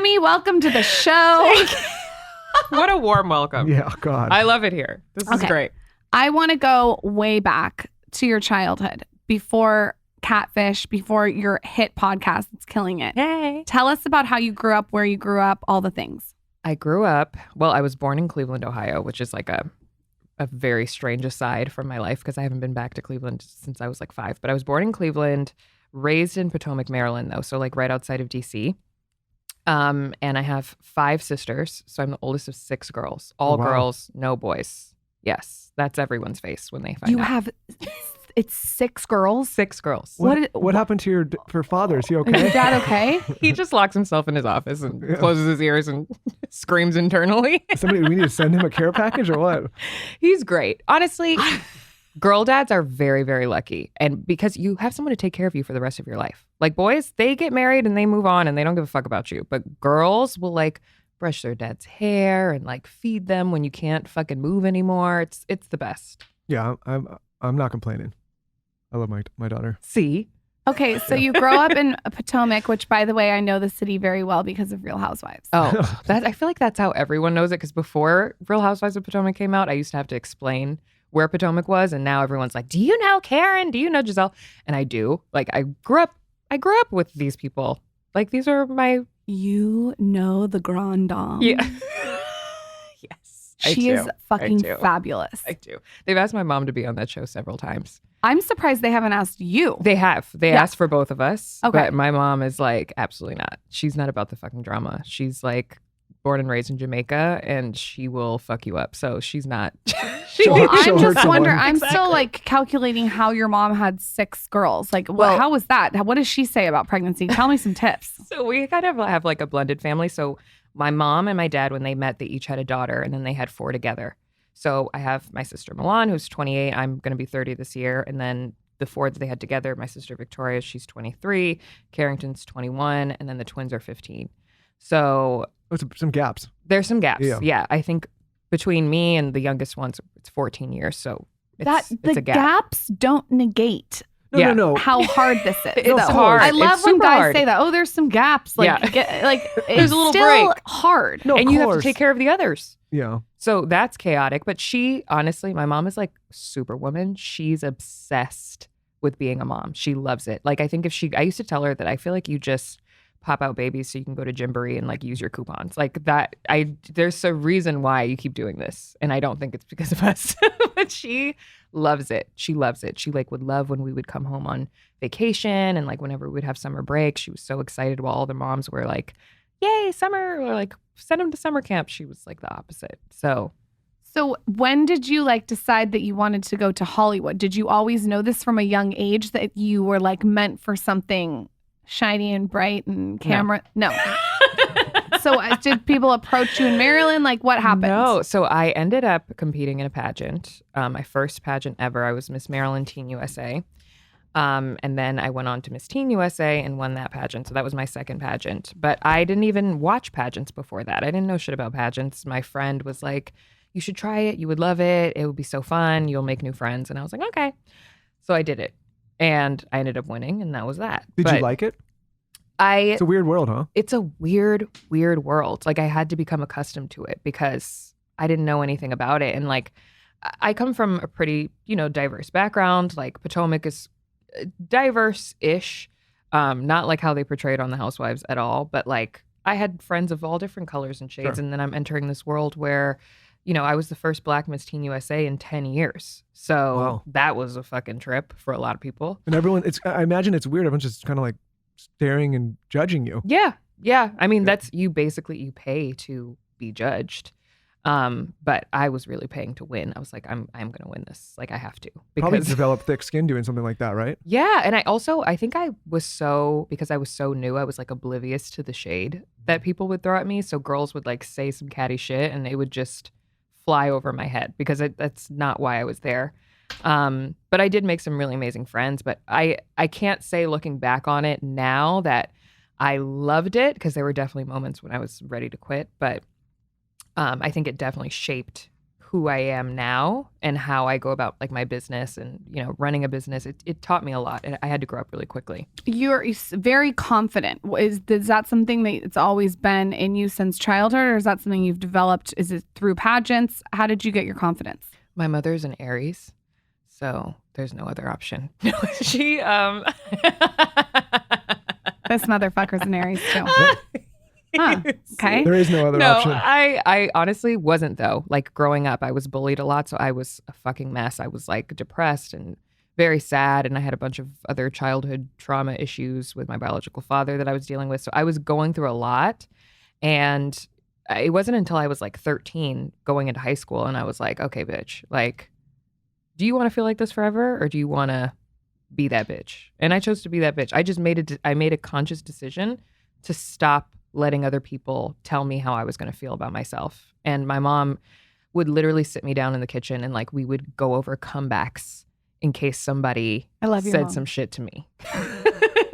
Kamie, welcome to the show. What a warm welcome. Yeah, God. I love it here. This is great. I want to go way back to your childhood, before Catfish, before your hit podcast that's killing it. Yay. Tell us about how you grew up, where you grew up, all the things. I grew up, I was born in Cleveland, Ohio, which is like a very strange aside from my life because I haven't been back to Cleveland since I was like 5. But I was born in Cleveland, raised in Potomac, Maryland, though, so like right outside of D.C. And I have 5 sisters, so I'm the oldest of 6 girls. All girls, no boys. Yes, that's everyone's face when they find out. You have, it's 6 girls? 6 girls. What happened to your father? Is he okay? Is your dad okay? He just locks himself in his office and closes his ears and screams internally. We need to send him a care package or what? He's great. Honestly, girl dads are very, very lucky. And because you have someone to take care of you for the rest of your life. Like boys, they get married and they move on and they don't give a fuck about you. But girls will like brush their dad's hair and like feed them when you can't fucking move anymore. It's the best. Yeah, I'm not complaining. I love my daughter. See? Okay, so you grow up in Potomac, which, by the way, I know the city very well because of Real Housewives. Oh, I feel like that's how everyone knows it because before Real Housewives of Potomac came out, I used to have to explain where Potomac was, and now everyone's like, "Do you know Karen? Do you know Giselle?" And I do. Like, I grew up with these people. Like, these are my. You know the Grand Dame. Yeah. Yes. She is fucking fabulous. I do. They've asked my mom to be on that show several times. I'm surprised they haven't asked you. They have. They asked for both of us. Okay. But my mom is like, absolutely not. She's not about the fucking drama. She's like born and raised in Jamaica and she will fuck you up. So she's not. I'm just wondering. I'm still like calculating how your mom had 6 girls. Like, how was that? What does she say about pregnancy? Tell me some tips. So we kind of have like a blended family. So my mom and my dad, when they met, they each had a daughter and then they had 4 together. So I have my sister Milan, who's 28. I'm going to be 30 this year. And then the 4 that they had together, my sister Victoria, she's 23. Carrington's 21. And then the twins are 15. So some gaps. There's some gaps. Yeah. I think between me and the youngest ones, it's 14 years. So it's a gap. Gaps don't negate. No. How hard this is. It's hard. I love when guys say that. Oh, there's some gaps. Like, there's a little still break. Hard. No, and you have to take care of the others. Yeah. So that's chaotic. But she, honestly, my mom is like superwoman. She's obsessed with being a mom. She loves it. Like, I think I used to tell her that I feel like you just pop out babies so you can go to Gymboree and like use your coupons. Like that, there's a reason why you keep doing this. And I don't think it's because of us, but she loves it. She loves it. She like would love when we would come home on vacation and like whenever we'd have summer break, she was so excited while all the moms were like, yay, summer, or like send them to summer camp. She was like the opposite. So when did you like decide that you wanted to go to Hollywood? Did you always know this from a young age that you were like meant for something shiny and bright and camera? No. So did people approach you in Maryland? Like what happened? No. So I ended up competing in a pageant. My first pageant ever. I was Miss Maryland Teen USA. And then I went on to Miss Teen USA and won that pageant. So that was my second pageant. But I didn't even watch pageants before that. I didn't know shit about pageants. My friend was like, you should try it. You would love it. It would be so fun. You'll make new friends. And I was like, okay. So I did it. And I ended up winning, and that was that. Did you like it? It's a weird world, huh? It's a weird, weird world. Like, I had to become accustomed to it because I didn't know anything about it. And, like, I come from a pretty, diverse background. Like, Potomac is diverse-ish. Not like how they portray it on The Housewives at all. But, like, I had friends of all different colors and shades. Sure. And then I'm entering this world where I was the first Black Miss Teen USA in 10 years. So That was a fucking trip for a lot of people. And I imagine it's weird. Everyone's just kind of like staring and judging you. Yeah. Yeah. I mean, that's you pay to be judged. But I was really paying to win. I was like, I'm going to win this. Like, I have to. Probably develop thick skin doing something like that, right? Yeah. And I think because I was so new, I was like oblivious to the shade that people would throw at me. So girls would like say some catty shit and it would just fly over my head because that's not why I was there. But I did make some really amazing friends. But I can't say looking back on it now that I loved it because there were definitely moments when I was ready to quit. But I think it definitely shaped who I am now and how I go about like my business and, you know, running a business. It taught me a lot. And I had to grow up really quickly. You're very confident. Is that something that it's always been in you since childhood, or is that something you've developed? Is it through pageants? How did you get your confidence? My mother's an Aries, so there's no other option. She This motherfucker's an Aries too. Huh. Okay. There is no other No, option. I honestly wasn't though. Like growing up, I was bullied a lot, so I was a fucking mess. I was like depressed and very sad, and I had a bunch of other childhood trauma issues with my biological father that I was dealing with. So I was going through a lot, and it wasn't until I was like 13 going into high school, and I was like, okay, bitch, like, do you want to feel like this forever, or do you want to be that bitch? And I chose to be that bitch. I made a conscious decision to stop letting other people tell me how I was going to feel about myself. And my mom would literally sit me down in the kitchen and like we would go over comebacks in case somebody said some shit to me.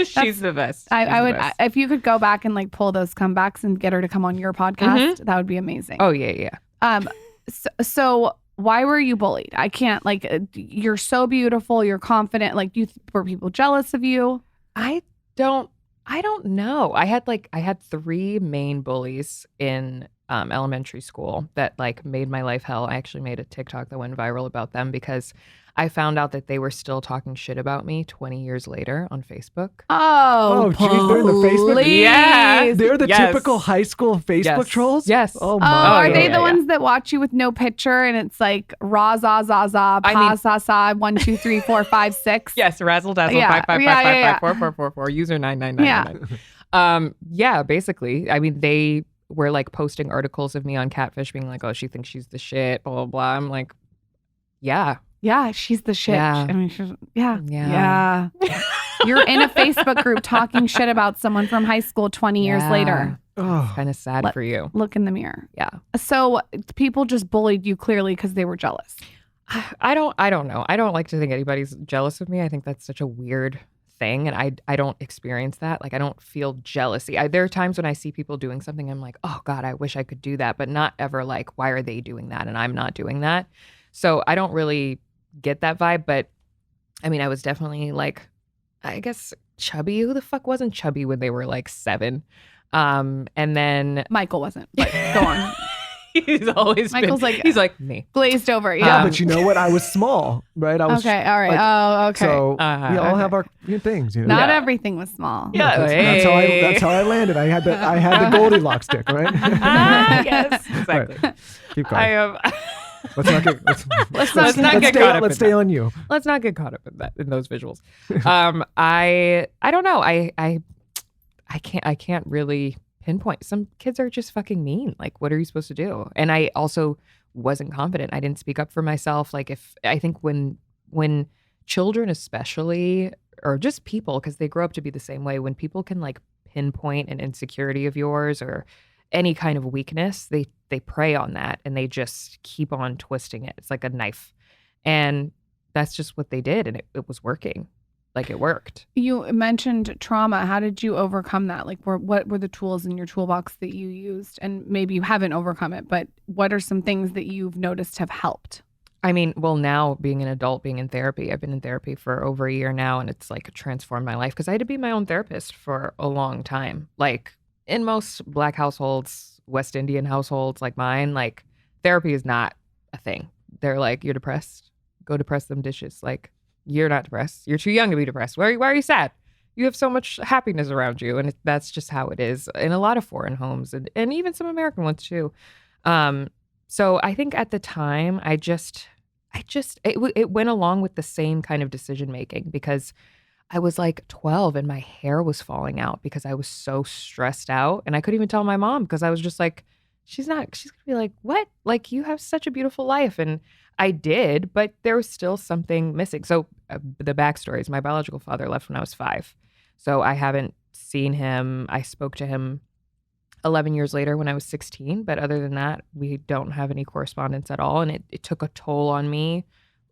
She's the best. I would, if you could go back and like pull those comebacks and get her to come on your podcast, that would be amazing. Oh yeah. So why were you bullied? I can't, like, you're so beautiful, you're confident. Like, were people jealous of you? I don't know. I had 3 main bullies in elementary school that like made my life hell. I actually made a TikTok that went viral about them because I found out that they were still talking shit about me 20 years later on Facebook. Oh, geez, they're in the Facebook. Yeah. They're the typical high school Facebook trolls? Yes. Oh, Oh, my. are they yeah, the ones that watch you with no picture and it's like ra za za za pa sa sa 1 2 3 4 5 6? Yes, razzle dazzle Yeah. 5 5 Yeah, 5 yeah, 5 5 4 4 4 4 user 99999. Yeah, basically. I mean, they were like posting articles of me on Catfish being like, "Oh, she thinks she's the shit, blah blah blah." I'm like, "Yeah. Yeah, she's the shit. Yeah. I mean, yeah. Yeah. You're in a Facebook group talking shit about someone from high school 20 years later. Oh. Kind of sad for you." Look in the mirror. Yeah. So people just bullied you clearly because they were jealous. I don't know. I don't like to think anybody's jealous of me. I think that's such a weird thing, and I don't experience that. Like I don't feel jealousy. There are times when I see people doing something, I'm like, oh God, I wish I could do that, but not ever like, why are they doing that and I'm not doing that? So I don't really get that vibe. But I mean, I was definitely like, I guess chubby. Who the fuck wasn't chubby when they were like 7? And then Michael wasn't, but go on. he's always Michael's been, like he's like me. Glazed over. Yeah, but you know what? I was small, right? I was Okay, all right. like, Okay. So we all okay. have our things, you know. Not Yeah. everything was small. Yeah. That's how I landed. I had the Goldilocks stick, right? Yes, exactly. Right. Keep going. I am. Let's not get let's stay on you. Let's not get caught up in those visuals. I don't know. I can't really pinpoint. Some kids are just fucking mean. Like, what are you supposed to do? And I also wasn't confident. I didn't speak up for myself. Like, I think when children especially, or just people, because they grow up to be the same way, when people can like pinpoint an insecurity of yours or any kind of weakness, they prey on that and they just keep on twisting it. It's like a knife. And that's just what they did. And it was working. Like it worked. You mentioned trauma. How did you overcome that? Like, what were the tools in your toolbox that you used? And maybe you haven't overcome it, but what are some things that you've noticed have helped? I mean, well, now being an adult, being in therapy, I've been in therapy for over a year now, and it's like transformed my life because I had to be my own therapist for a long time. Like in most Black households, West Indian households like mine, like therapy is not a thing. They're like, you're depressed, go depress them dishes. Like, you're not depressed. You're too young to be depressed. Why are you sad? You have so much happiness around you. And that's just how it is in a lot of foreign homes and even some American ones too. So I think at the time, it went along with the same kind of decision making because I was like 12 and my hair was falling out because I was so stressed out. And I couldn't even tell my mom because I was just like, she's gonna be like, what? Like, you have such a beautiful life. And I did, but there was still something missing. So the backstory is my biological father left when I was 5. So I haven't seen him. I spoke to him 11 years later when I was 16. But other than that, we don't have any correspondence at all. And it took a toll on me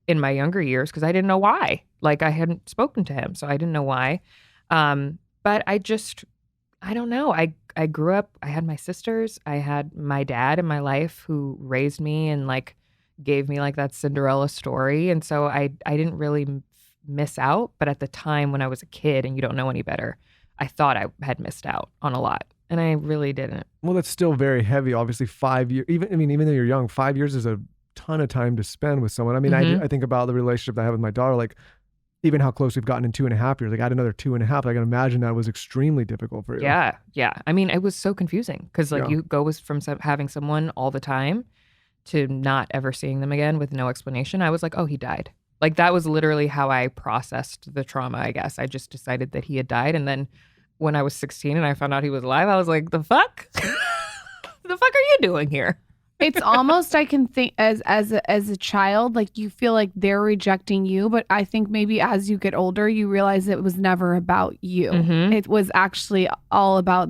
in my younger years because I didn't know why. Like, I hadn't spoken to him, so I didn't know why. But I don't know. I grew up, I had my sisters, I had my dad in my life who raised me and like gave me like that Cinderella story. And so I didn't really miss out. But at the time when I was a kid and you don't know any better, I thought I had missed out on a lot. And I really didn't. Well, that's still very heavy. Obviously, 5 years. Even though you're young, 5 years is a ton of time to spend with someone. I mean, I think about the relationship that I have with my daughter, like even how close we've gotten in 2.5 years. Like, I had another 2.5. I can imagine that was extremely difficult for you. Yeah. I mean, it was so confusing because like you go from having someone all the time to not ever seeing them again with no explanation. I was like, oh, he died. Like, that was literally how I processed the trauma, I guess. I just decided that he had died. And then when I was 16 and I found out he was alive, I was like, the fuck? The fuck are you doing here? It's almost, I can think as a child, like you feel like they're rejecting you, but I think maybe as you get older, you realize it was never about you. It was actually all about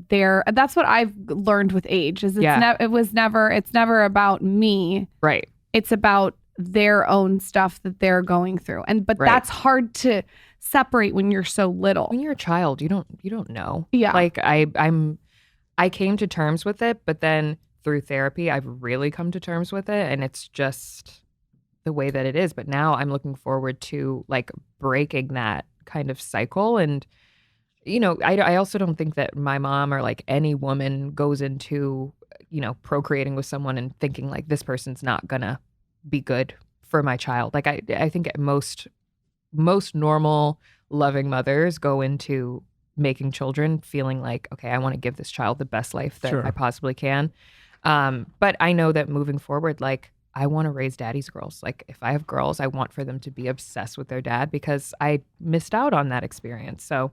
that's what I've learned with age is it's never about me. Right. It's about their own stuff that they're going through. But that's hard to separate when you're so little. When you're a child, you don't know. Yeah. Like I came to terms with it, but then through therapy, I've really come to terms with it, and it's just the way that it is. But now I'm looking forward to like breaking that kind of cycle. And, you know, I also don't think that my mom or like any woman goes into, you know, procreating with someone and thinking like this person's not gonna be good for my child. Like I think most normal loving mothers go into making children feeling like, okay, I want to give this child the best life that I possibly can. But I know that moving forward, like I want to raise daddy's girls. Like if I have girls, I want for them to be obsessed with their dad because I missed out on that experience. So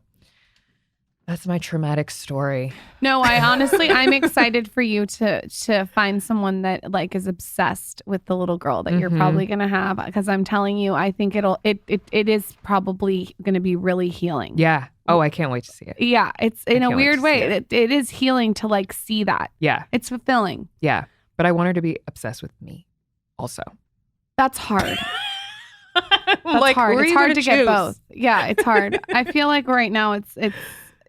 that's my traumatic story. No, I'm excited for you to find someone that like is obsessed with the little girl that you're probably going to have. Because I'm telling you, I think it is probably going to be really healing. Yeah. Oh, I can't wait to see it. Yeah. It's in a weird way. It is healing to like see that. Yeah. It's fulfilling. Yeah. But I want her to be obsessed with me also. That's hard. That's like, hard. It's hard to get both. Yeah, it's hard. I feel like right now it's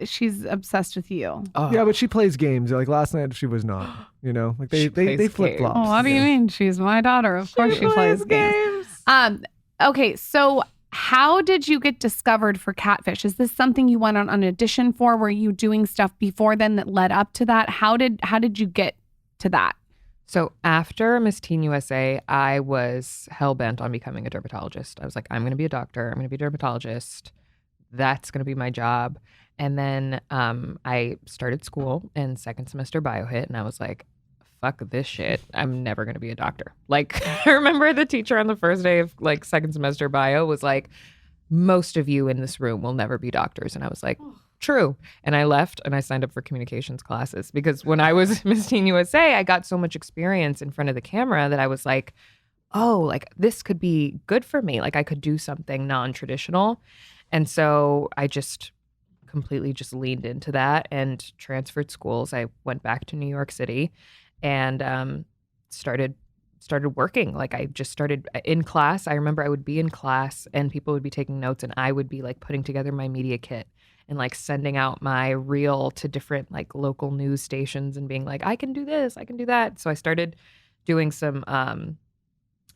she's obsessed with you. Oh. Yeah, but she plays games. Like last night she was not, you know, like they flip flops. Oh, what do you mean? She's my daughter. Of course she plays games. Okay. So how did you get discovered for Catfish? Is this something you went on an audition for? Were you doing stuff before then that led up to that? How did you get to that? So after Miss Teen USA, I was hell-bent on becoming a dermatologist. I was like, I'm going to be a doctor. I'm going to be a dermatologist. That's going to be my job. And then I started school and second semester bio hit. And I was like, fuck this shit. I'm never going to be a doctor. Like, I remember the teacher on the first day of like second semester bio was like, most of you in this room will never be doctors. And I was like, true. And I left and I signed up for communications classes because when I was Miss Teen USA, I got so much experience in front of the camera that I was like, oh, like this could be good for me. Like I could do something non-traditional. And so I just completely just leaned into that and transferred schools. I went back to New York City and started working. Like I just started in class. I remember I would be in class and people would be taking notes and I would be like putting together my media kit and like sending out my reel to different like local news stations and being like, I can do this, I can do that. So I started doing some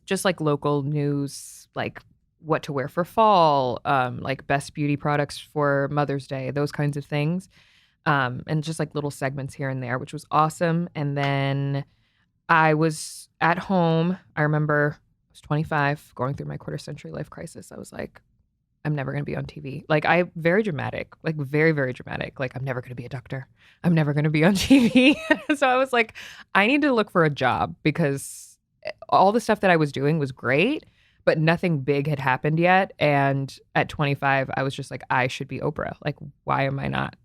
just like local news, like what to wear for fall, like best beauty products for Mother's Day, those kinds of things. And just like little segments here and there, which was awesome. And then I was at home. I remember I was 25 going through my quarter century life crisis. I was like, I'm never going to be on TV. Like very dramatic, like very, very dramatic. Like I'm never going to be a doctor. I'm never going to be on TV. So I was like, I need to look for a job because all the stuff that I was doing was great, but nothing big had happened yet. And at 25, I was just like, I should be Oprah. Like, why am I not?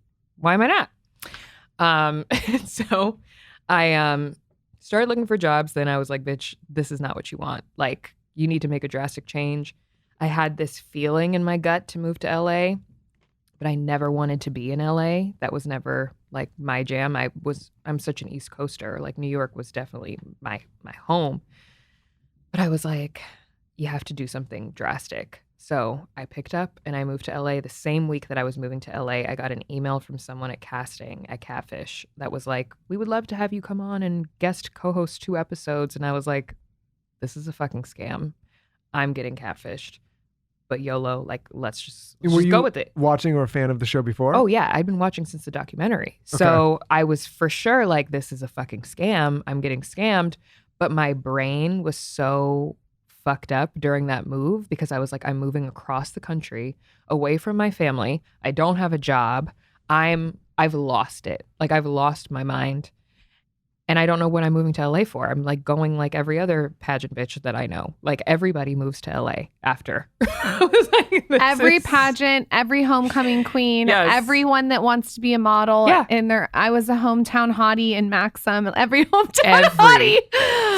So I started looking for jobs. Then I was like, bitch, this is not what you want. Like, you need to make a drastic change. I had this feeling in my gut to move to LA, but I never wanted to be in LA. That was never like my jam. I'm such an East Coaster. Like New York was definitely my home. But I was like, you have to do something drastic. So I picked up and I moved to LA. The same week that I was moving to LA, I got an email from someone at casting at Catfish that was like, we would love to have you come on and guest co-host 2 episodes. And I was like, this is a fucking scam. I'm getting catfished. But YOLO, like, let's just go with it. Watching or a fan of the show before? Oh, yeah. I've been watching since the documentary. Okay. So I was for sure like, this is a fucking scam. I'm getting scammed. But my brain was so fucked up during that move because I was like, I'm moving across the country away from my family. I don't have a job. I've lost it. Like, I've lost my mind. And I don't know what I'm moving to LA for. I'm like going like every other pageant bitch that I know. Like, everybody moves to LA after. Every pageant, every homecoming queen, yes. everyone that wants to be a model. Yeah. I was a hometown hottie in Maxim. Every hometown hottie.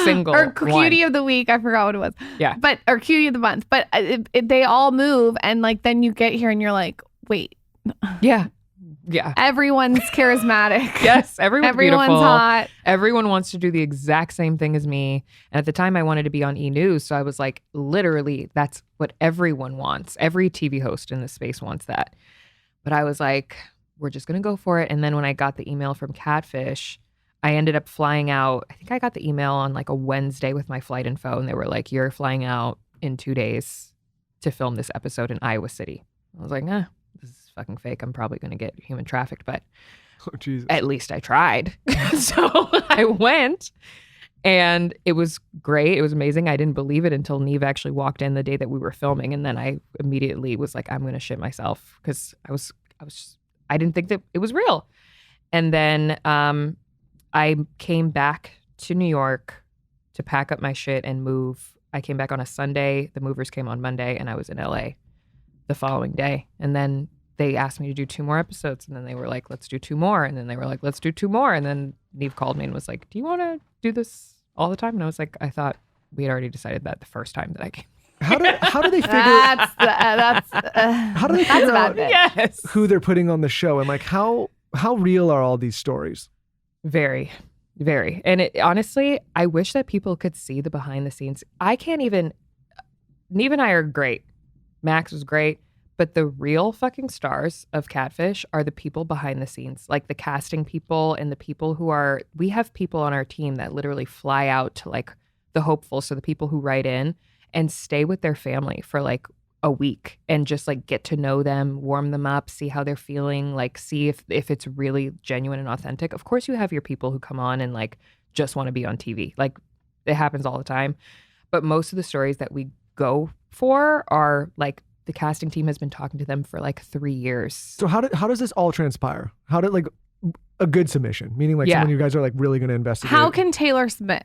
Single or cutie of the week. I forgot what it was. Yeah. Or cutie of the month. But they all move. And like, then you get here and you're like, wait. Yeah. Yeah. Everyone's charismatic. Yes. Everyone's beautiful. Hot. Everyone wants to do the exact same thing as me. And at the time I wanted to be on E! News. So I was like, literally, that's what everyone wants. Every TV host in this space wants that. But I was like, we're just going to go for it. And then when I got the email from Catfish, I ended up flying out. I think I got the email on like a Wednesday with my flight info. And they were like, you're flying out in 2 days to film this episode in Iowa City. I was like, this is fucking fake. I'm probably going to get human trafficked, but at least I tried. So I went and it was great. It was amazing. I didn't believe it until Neve actually walked in the day that we were filming. And then I immediately was like, I'm going to shit myself because I didn't think that it was real. And then I came back to New York to pack up my shit and move. I came back on a Sunday. The movers came on Monday and I was in LA the following day. And then they asked me to do 2 more episodes. And then they were like, let's do 2 more. And then they were like, let's do 2 more. And then Neve called me and was like, do you want to do this all the time? And I was like, I thought we had already decided that the first time that I came. How do they figure how do they figure out who they're putting on the show? And like, how real are all these stories? Very, very. And honestly, I wish that people could see the behind the scenes. I can't even, Neve and I are great. Max was great. But the real fucking stars of Catfish are the people behind the scenes, like the casting people and the people we have people on our team that literally fly out to like the hopefuls, so the people who write in and stay with their family for like a week and just like get to know them, warm them up, see how they're feeling, like see if it's really genuine and authentic. Of course you have your people who come on and like just want to be on TV. Like it happens all the time. But most of the stories that we go for are like, the casting team has been talking to them for like 3 years. So how does this all transpire? How did like a good submission, meaning like someone you guys are like really going to investigate? How can Taylor submit?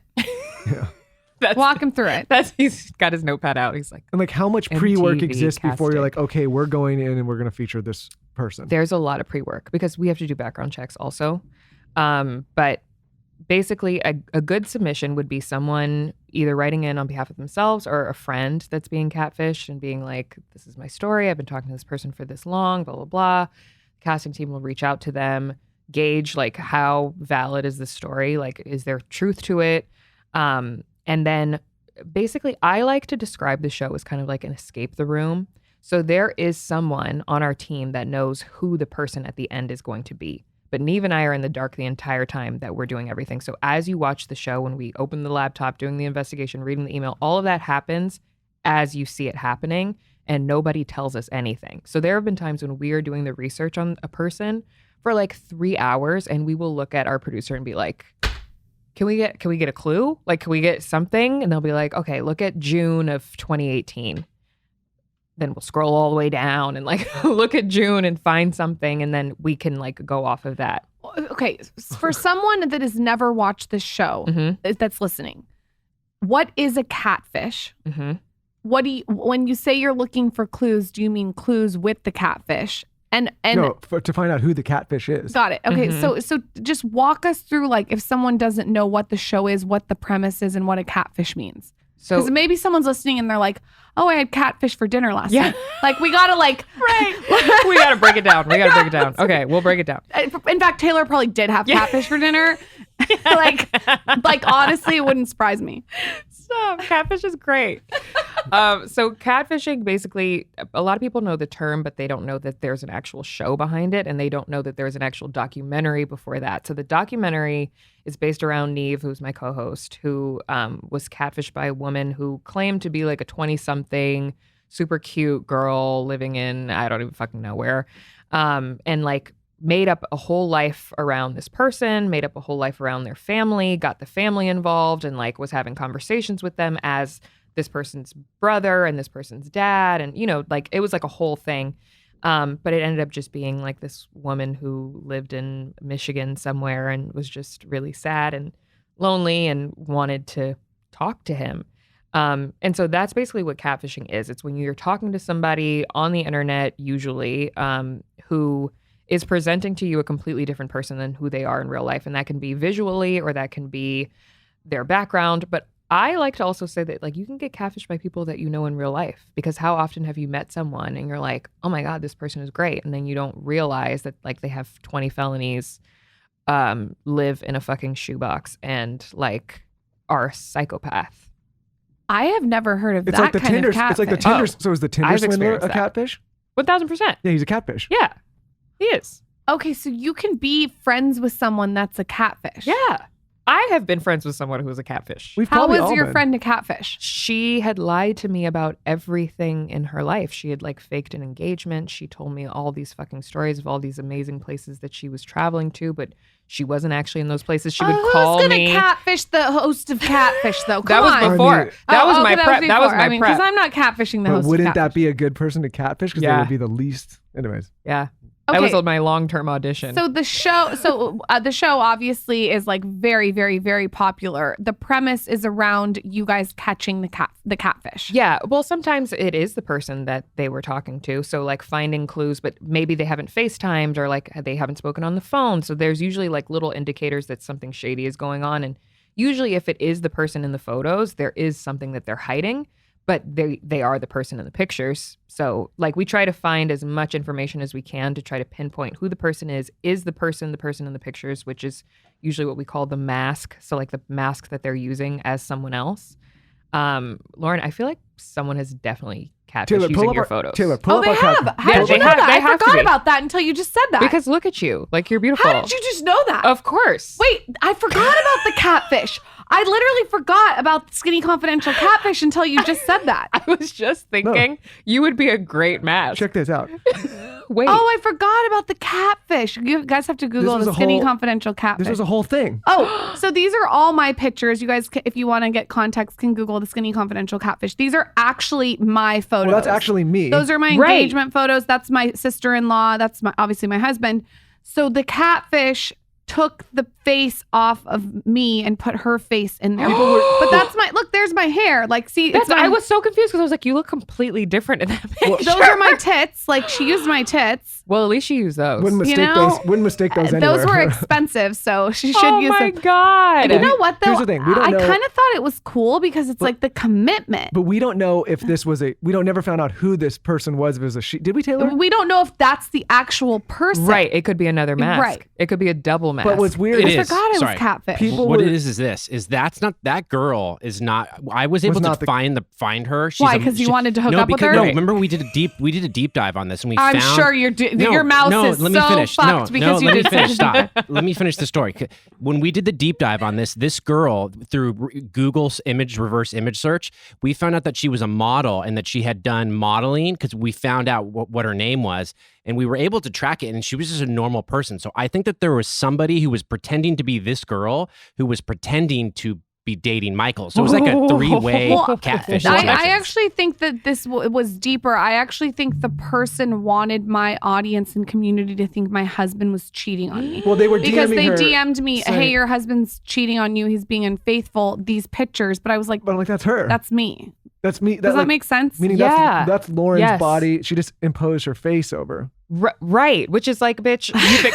Walk him through it. He's got his notepad out. He's like, and like how much pre-work exists before you're like, okay, we're going in and we're going to feature this person? There's a lot of pre-work because we have to do background checks also. But basically a good submission would be someone either writing in on behalf of themselves or a friend that's being catfished and being like, this is my story. I've been talking to this person for this long, blah, blah, blah. The casting team will reach out to them, gauge like how valid is the story? Like, is there truth to it? And then basically I like to describe the show as kind of like an escape the room. So there is someone on our team that knows who the person at the end is going to be. But Neve and I are in the dark the entire time that we're doing everything. So as you watch the show, when we open the laptop, doing the investigation, reading the email, all of that happens as you see it happening, and nobody tells us anything. So there have been times when we are doing the research on a person for like 3 hours, and we will look at our producer and be like, can we get a clue? Like, can we get something? And they'll be like, okay, look at June of 2018. Then we'll scroll all the way down and like look at June and find something, and then we can like go off of that. Okay, for someone that has never watched this show that's listening, what is a catfish? Mm-hmm. When you say you're looking for clues, do you mean clues with the catfish? And no, to find out who the catfish is. Got it. Okay, so just walk us through like if someone doesn't know what the show is, what the premise is, and what a catfish means. Because maybe someone's listening and they're like, oh, I had catfish for dinner last night. Like, we got to like... Right. We got to break it down. Okay, we'll break it down. In fact, Taylor probably did have catfish for dinner. Like, honestly, it wouldn't surprise me. Stop. Catfish is great. So catfishing, basically, a lot of people know the term, but they don't know that there's an actual show behind it, and they don't know that there's an actual documentary before that. So the documentary is based around Neve, who's my co-host, who was catfished by a woman who claimed to be like a 20-something, super cute girl living in, I don't even fucking know where, and like made up a whole life around this person, made up a whole life around their family, got the family involved, and like was having conversations with them as this person's brother and this person's dad. And, you know, like it was like a whole thing. But it ended up just being like this woman who lived in Michigan somewhere and was just really sad and lonely and wanted to talk to him. And so that's basically what catfishing is. It's when you're talking to somebody on the internet, usually, who is presenting to you a completely different person than who they are in real life. And that can be visually or that can be their background. But I like to also say that like you can get catfished by people that you know in real life, because how often have you met someone and you're like, oh my God, this person is great. And then you don't realize that like they have 20 felonies, live in a fucking shoebox and like are a psychopath. I have never heard of It's that like the kind Tinder. of catfish. It's like the Tinder. So is the Tinder I've swindler experienced a that. catfish? 1000%. Yeah, he's a catfish. Yeah, he is. Okay, so you can be friends with someone that's a catfish. Yeah. I have been friends with someone who was a catfish. We've How probably was all your been. friend a catfish? She had lied to me about everything in her life. She had like faked an engagement. She told me all these fucking stories of all these amazing places that she was traveling to, but she wasn't actually in those places. She would call who's me. gonna catfish the host of Catfish though? That Come was on. before. I mean- that was my okay, prep. That was before. my I mean, prep. because I'm not catfishing the But host. wouldn't of that Catfish. be a good person to catfish? Because they Yeah. would be the least. Anyways. Yeah. Okay. That was my long-term audition. So the show, the show obviously is like very, very, very popular. The premise is around you guys catching the catfish. Yeah, well, sometimes it is the person that they were talking to. So like finding clues, but maybe they haven't FaceTimed or like they haven't spoken on the phone. So there's usually like little indicators that something shady is going on. And usually if it is the person in the photos, there is something that they're hiding, but they are the person in the pictures. So like we try to find as much information as we can to try to pinpoint who the person is the person in the pictures, which is usually what we call the mask. So like the mask that they're using as someone else. Lauren, I feel like someone has definitely catfished using your photos. Taylor, pull Oh, up they our have. cat- How Yeah, did you they know have- that? they I have to forgot be. about that until you just said that. Because look at you, like you're beautiful. How did you just know that? Of course. Wait, I forgot about the catfish. I literally forgot about the Skinny Confidential catfish until you just said that. I was just thinking you would be a great match. Check this out. Wait. Oh, I forgot about the catfish. You guys have to Google was the a Skinny whole- Confidential catfish. This was a whole thing. Oh, so these are all my pictures. You guys, if you want to get context, can Google the Skinny Confidential catfish. These are actually my photos. Well, that's actually me. Those are my Right. engagement photos. That's my sister-in-law. That's obviously my husband. So the catfish took the face off of me and put her face in there. But that's look, there's my hair. Like, see, That's, it's I was so confused because I was like, you look completely different in that picture. those are my tits. Like, she used my tits. Well, at least she used those. Wouldn't mistake know, those. Wouldn't mistake those anywhere. Those were expensive, so she should oh use my them. God. You know what, though? Here's the thing, we don't I know- kind of thought it was cool because it's like the commitment. But we don't know if this was never found out who this person was. If it was a she. Did we, Taylor? We don't know if that's the actual person. Right. It could be another mask. Right. It could be a double mask. But what's weird It is I is. forgot it Sorry. was catfish. People What were- it is that's not, that girl is not, I was able not to find her. She's Why? 'Cause you wanted to hook no, up with because, her? No, Right. remember we did a deep dive on this and we I'm found. sure your mouse is let me so finish. fucked because you let me did finish. such a Stop. Let me finish the story. When we did the deep dive on this girl through Google's reverse image search, we found out that she was a model and that she had done modeling because we found out what her name was, and we were able to track it, and she was just a normal person. So I think that there was somebody who was pretending to be this girl who was pretending to be dating Michael. So it was like a three-way Well, catfish I situation. actually think that this was deeper. I actually think the person wanted my audience and community to think my husband was cheating on me. Well, they were Because DMing they her DM'd me, saying- hey, your husband's cheating on you. He's being unfaithful. These pictures. But I was like, But I'm like, that's her. that's me. That's me. Does that make sense? Meaning Yeah. that's Lauren's Yes. body. She just imposed her face over. Right. Which is like, bitch,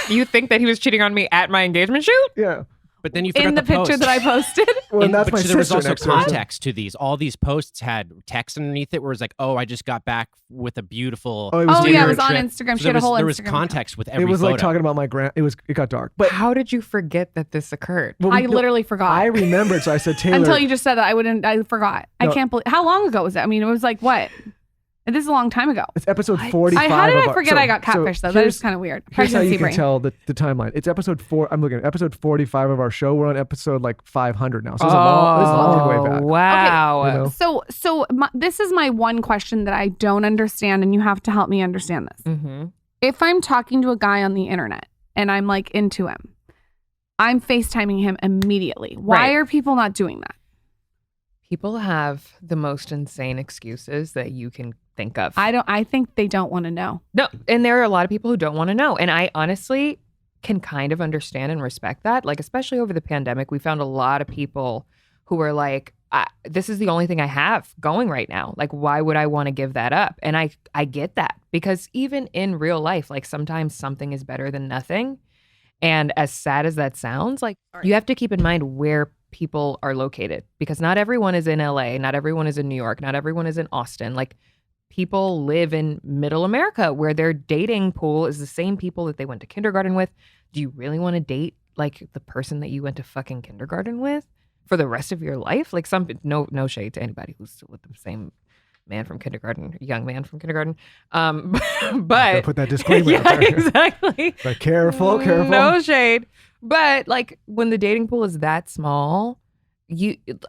you think that he was cheating on me at my engagement shoot? Yeah. But then you forgot in the picture post. that I posted. Well, that's but my there was sister also next to her. context to these. All these posts had text underneath it where it's like, oh, I just got back with a beautiful. Oh, it was Oh weird. yeah, it was on trip. Instagram. So She had a whole there was Instagram context with every It was photo. like talking about my it got dark. But How did you forget that this occurred? well, I literally forgot. I remembered, so I said, Taylor. Until you just said that, I forgot. I No. can't believe. How long ago was it? I mean, it was like what? This is a long time ago. It's episode 45. How did of I our- forget so- I got catfish though? That here's- is kind of weird. Here's how you Pregnancy can brain. tell the timeline. It's episode 4. I'm looking at episode 45 of our show. We're on episode like 500 now. So it's a long way back. Wow. You know? So this is my one question that I don't understand, and you have to help me understand this. Mm-hmm. If I'm talking to a guy on the internet and I'm like into him, I'm FaceTiming him immediately. Why Right. are people not doing that? People have the most insane excuses that you can think of. I think they don't want to know. No, and there are a lot of people who don't want to know. And I honestly can kind of understand and respect that. Like, especially over the pandemic, we found a lot of people who were like, this is the only thing I have going right now. Like, why would I want to give that up? And I get that, because even in real life, like sometimes something is better than nothing. And as sad as that sounds, like you have to keep in mind where people are located, because not everyone is in LA, not everyone is in New York, not everyone is in Austin. Like, people live in middle America where their dating pool is the same people that they went to kindergarten with. Do you really want to date like the person that you went to fucking kindergarten with for the rest of your life? Like, no shade to anybody who's still with the same man from kindergarten, young man from kindergarten. Gotta But put that disclaimer out yeah, there. exactly. But careful. No shade. But like when the dating pool is that small,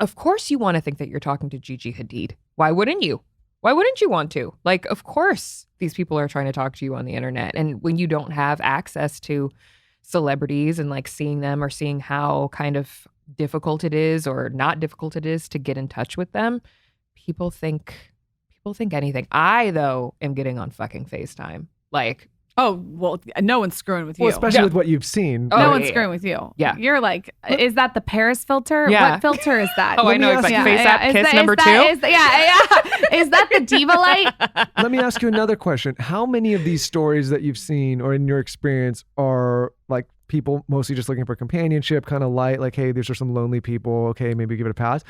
of course you want to think that you're talking to Gigi Hadid. Why wouldn't you? Why wouldn't you want to? Like, of course these people are trying to talk to you on the internet. And when you don't have access to celebrities and like seeing them or seeing how kind of difficult it is or not difficult it is to get in touch with them, people think anything. I, though, am getting on fucking FaceTime. Like, Oh, well, no one's screwing with you. Well, especially Yeah. with what you've seen. Oh, no yeah, one's yeah. screwing with you. Yeah. You're like, is that the Paris filter? Yeah. What filter is that? oh, I know. It's like face app kiss number 2. Is that the diva light? Let me ask you another question. How many of these stories that you've seen or in your experience are like people mostly just looking for companionship, kind of light, like, hey, these are some lonely people. Okay, maybe give it a pass,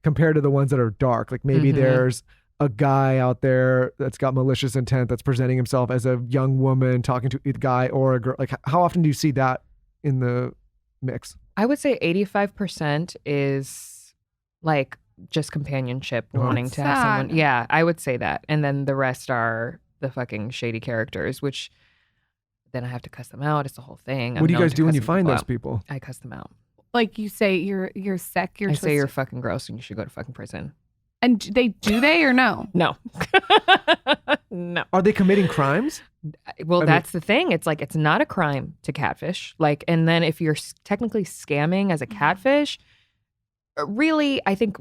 compared to the ones that are dark? Like maybe Mhm. there's a guy out there that's got malicious intent that's presenting himself as a young woman talking to a guy or a girl. Like, how often do you see that in the mix? I would say 85% is like just companionship, Oh. wanting That's to have sad. someone. Yeah, I would say that. And then the rest are the fucking shady characters, which then I have to cuss them out. It's the whole thing. What do you known guys to do when cuss you some find people those out. people? I cuss them out. Like you say, you're sick. You're I say you're twisted. fucking gross and you should go to fucking prison. And do they or no? No. No. Are they committing crimes? Well, I mean- that's the thing. It's like, it's not a crime to catfish. Like, and then if you're technically scamming as a catfish, really, I think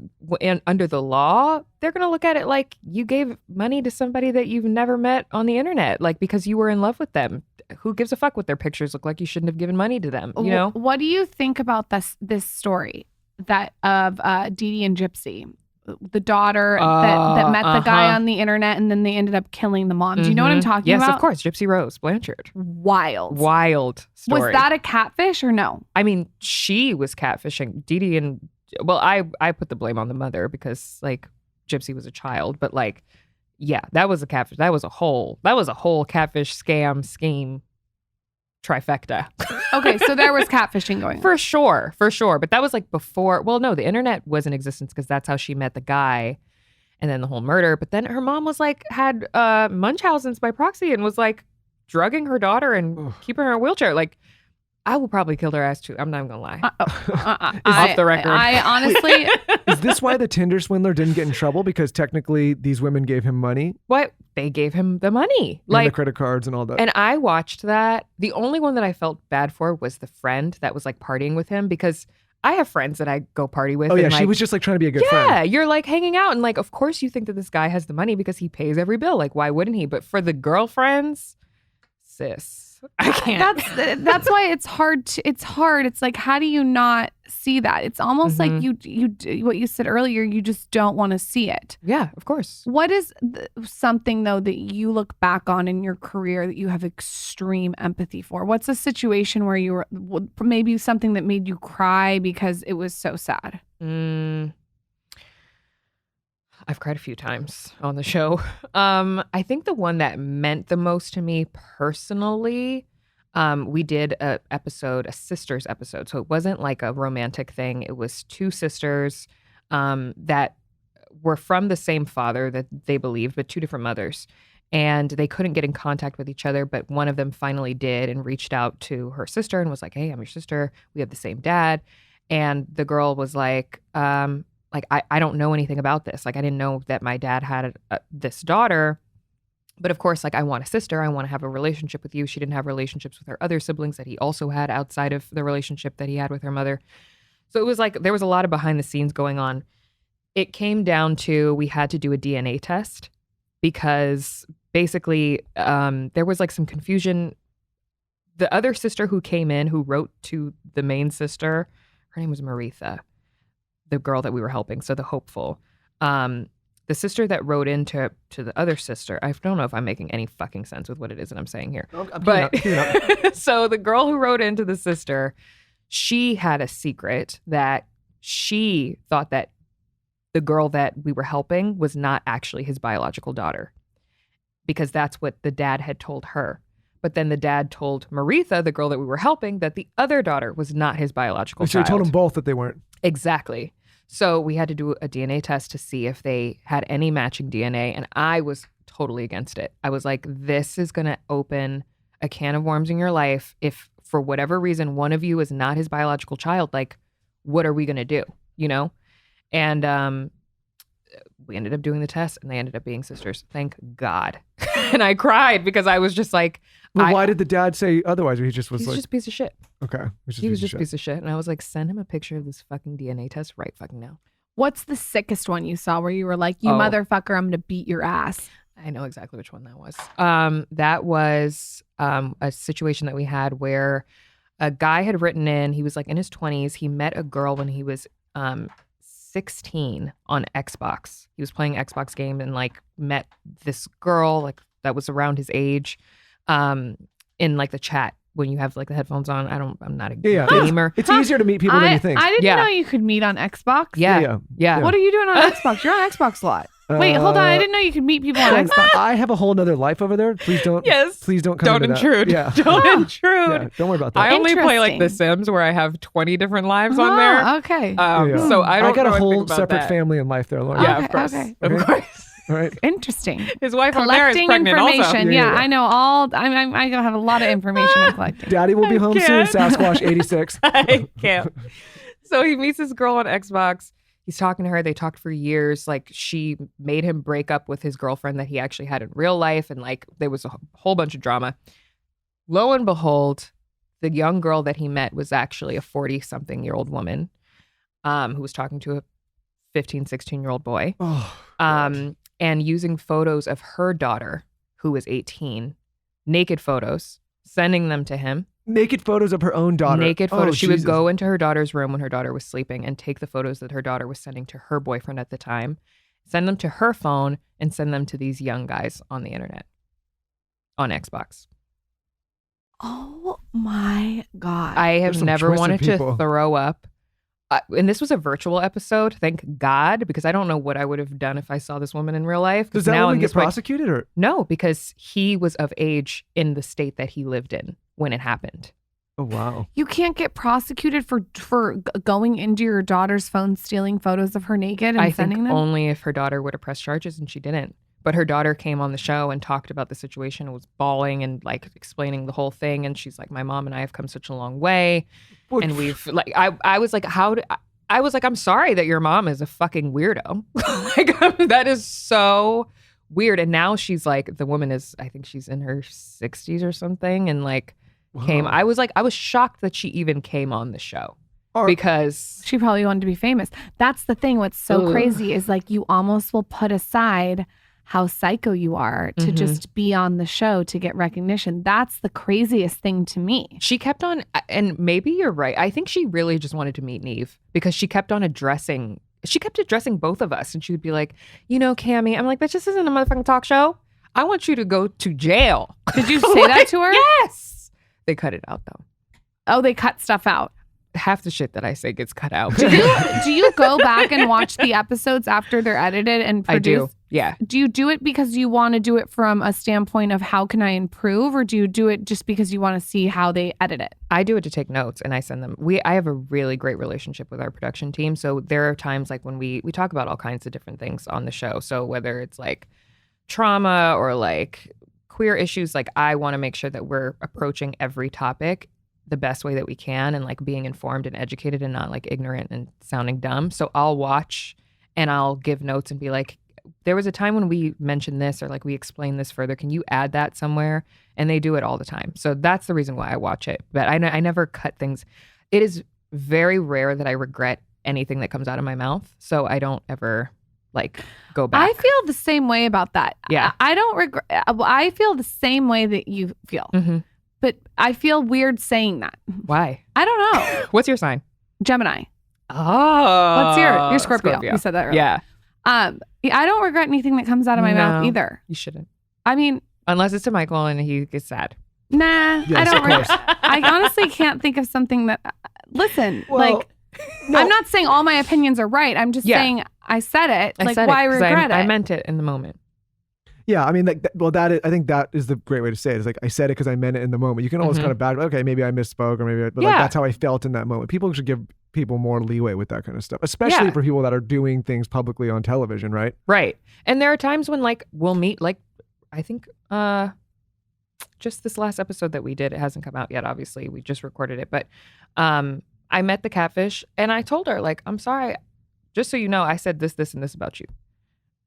under the law, they're going to look at it like you gave money to somebody that you've never met on the internet, like because you were in love with them. Who gives a fuck what their pictures look like? You shouldn't have given money to them, you know? What do you think about this story that of Dee Dee and Gypsy? The daughter that met the guy uh-huh. on the internet and then they ended up killing the mom. Do you know what I'm Mhm. talking yes, about? of course. Gypsy Rose Blanchard. Wild. Wild story. Was that a catfish or no? I mean, she was catfishing. Dee Dee and, well, I put the blame on the mother because like Gypsy was a child, but like, yeah, that was a catfish. That was a whole catfish scam scheme trifecta. Okay, so there was catfishing going on. For sure. But that was like before, well, no, the internet was in existence because that's how she met the guy and then the whole murder. But then her mom was like, had Munchausen's by proxy and was like drugging her daughter and Ugh. keeping her in a wheelchair. Like, I will probably kill their ass too. I'm not even gonna lie. Off the record. I honestly, Is this why the Tinder swindler didn't get in trouble? Because technically these women gave him money What? They gave him the money. and the Like, credit cards and all that. and I watched that. The only one that I felt bad for was the friend that was like partying with him, because I have friends that I go party with. oh yeah, and, she like, was just like trying to be a good yeah, friend. you're like hanging out and like, of course you think that this guy has the money because he pays every bill. Like, why wouldn't he? But for the girlfriends, sis. I can't. That's why it's hard. It's hard. It's like, how do you not see that? It's almost like you what you said earlier. You just don't want to see it. Yeah, of course. What is something though that you look back on in your career that you have extreme empathy for? What's a situation where you were maybe something that made you cry because it was so sad? I've cried a few times on the show. I think the one that meant the most to me personally, we did a sisters episode. So it wasn't like a romantic thing. It was two sisters that were from the same father that they believed, but two different mothers. And they couldn't get in contact with each other, but one of them finally did and reached out to her sister and was like, hey, I'm your sister. We have the same dad. And the girl was like, I don't know anything about this. Like, I didn't know that my dad had this daughter. But of course, like, I want a sister. I want to have a relationship with you. She didn't have relationships with her other siblings that he also had outside of the relationship that he had with her mother. So it was like there was a lot of behind the scenes going on. It came down to we had to do a DNA test because basically there was like some confusion. The other sister who came in, who wrote to the main sister, her name was Maritha, the girl that we were helping, so the hopeful. The sister that wrote into the other sister, I don't know if I'm making any fucking sense with what it is that I'm saying here. But so the girl who wrote into the sister, she had a secret that she thought that the girl that we were helping was not actually his biological daughter, because that's what the dad had told her. But then the dad told Maritha, the girl that we were helping, that the other daughter was not his biological child. So he told them both that they weren't. Exactly. So we had to do a DNA test to see if they had any matching DNA. And I was totally against it. I was like, this is going to open a can of worms in your life. If for whatever reason, one of you is not his biological child, like, what are we going to do? You know? And we ended up doing the test and they ended up being sisters. Thank God. And I cried because I was just like, well, why did the dad say otherwise? Or he just was he's like, just a piece of shit. Okay. He was just a piece of shit. And I was like, send him a picture of this fucking DNA test right fucking now. What's the sickest one you saw where you were like, you motherfucker, I'm going to beat your ass? I know exactly which one that was. That was a situation that we had where a guy had written in, he was like in his 20s. He met a girl when he was 16 on Xbox. He was playing an Xbox game and like met this girl like that was around his age in like the chat when you have like the headphones on. I'm not a gamer. It's easier to meet people than you think. I didn't know you could meet on Xbox. Yeah. What are you doing on Xbox? You're on Xbox a lot. Wait, hold on. I didn't know you could meet people on Xbox. I have a whole nother life over there. Please don't. Yes. Please don't come Don't into intrude. That. Yeah. Don't intrude. Yeah, don't worry about that. I only play like The Sims where I have 20 different lives on there. Okay. So I got know a whole anything about separate that. family and life there, Lauren. Yeah, Okay, of course. okay. Of course. All right. Interesting. His wife over there is pregnant information. also. Yeah, I know all. I have a lot of information I'm collecting. Daddy will be home soon. Sasquatch 86. I can't. So he meets this girl on Xbox. He's talking to her. They talked for years. Like, she made him break up with his girlfriend that he actually had in real life. And like, there was a whole bunch of drama. Lo and behold, the young girl that he met was actually a 40-something-year-old woman who was talking to a 15, 16-year-old boy. And using photos of her daughter, who was 18, naked photos, sending them to him. Naked photos of her own daughter. Naked photos. She Jesus. would go into her daughter's room when her daughter was sleeping and take the photos that her daughter was sending to her boyfriend at the time, send them to her phone, and send them to these young guys on the internet, on Xbox. Oh my God. I have some never twisted wanted people. to throw up. And this was a virtual episode, thank God, because I don't know what I would have done if I saw this woman in real life. Does that woman get prosecuted or? No, because he was of age in the state that he lived in when it happened. Oh, wow. You can't get prosecuted for going into your daughter's phone, stealing photos of her naked and sending them? Only if her daughter would have pressed charges, and she didn't. But her daughter came on the show and talked about the situation and was bawling and like explaining the whole thing. And she's like, my mom and I have come such a long way. And we've like, I was like, I was like, I'm sorry that your mom is a fucking weirdo. Like, that is so weird. And now she's like, the woman is, I think she's in her 60s or something. And like I was shocked that she even came on the show. Because she probably wanted to be famous. That's the thing. What's so crazy is like you almost will put aside how psycho you are to just be on the show to get recognition. That's the craziest thing to me. She kept on, and maybe you're right. I think she really just wanted to meet Neve because she kept addressing both of us. And she would be like, Kamie, I'm like, that just isn't a motherfucking talk show. I want you to go to jail. Did you say that to her? Yes. They cut it out though. Oh, they cut stuff out. Half the shit that I say gets cut out. Do you go back and watch the episodes after they're edited and produced? I do. Yeah. Do you do it because you want to do it from a standpoint of how can I improve, or do you do it just because you want to see how they edit it? I do it to take notes and I send them. I have a really great relationship with our production team. So there are times like when we talk about all kinds of different things on the show. So whether it's like trauma or like queer issues, like I want to make sure that we're approaching every topic the best way that we can and like being informed and educated and not like ignorant and sounding dumb. So I'll watch and I'll give notes and be like, there was a time when we mentioned this or like we explained this further. Can you add that somewhere? And they do it all the time. So that's the reason why I watch it. But I never cut things. It is very rare that I regret anything that comes out of my mouth. So I don't ever like go back. I feel the same way about that. Yeah. I don't regret. I feel the same way that you feel. Mm-hmm. But I feel weird saying that. Why? I don't know. What's your sign? Gemini. Oh. What's your Scorpio? You said that earlier. Yeah. I don't regret anything that comes out of my mouth either. You shouldn't. I mean, unless it's to Michael and he gets sad. Nah, Yes, I don't of course. I honestly can't think of something that listen, Well, like I'm not saying all my opinions are right. I'm just saying I said it. I like said why it 'cause regret it? I meant it in the moment. Yeah, I mean, I think that is the great way to say it. It's like I said it because I meant it in the moment. You can always kind of okay, maybe I misspoke or maybe, but like that's how I felt in that moment. People should give people more leeway with that kind of stuff, especially for people that are doing things publicly on television, right? Right. And there are times when like we'll meet, like I think just this last episode that we did, it hasn't come out yet. Obviously, we just recorded it, but I met the Catfish and I told her like, I'm sorry, just so you know, I said this, and this about you.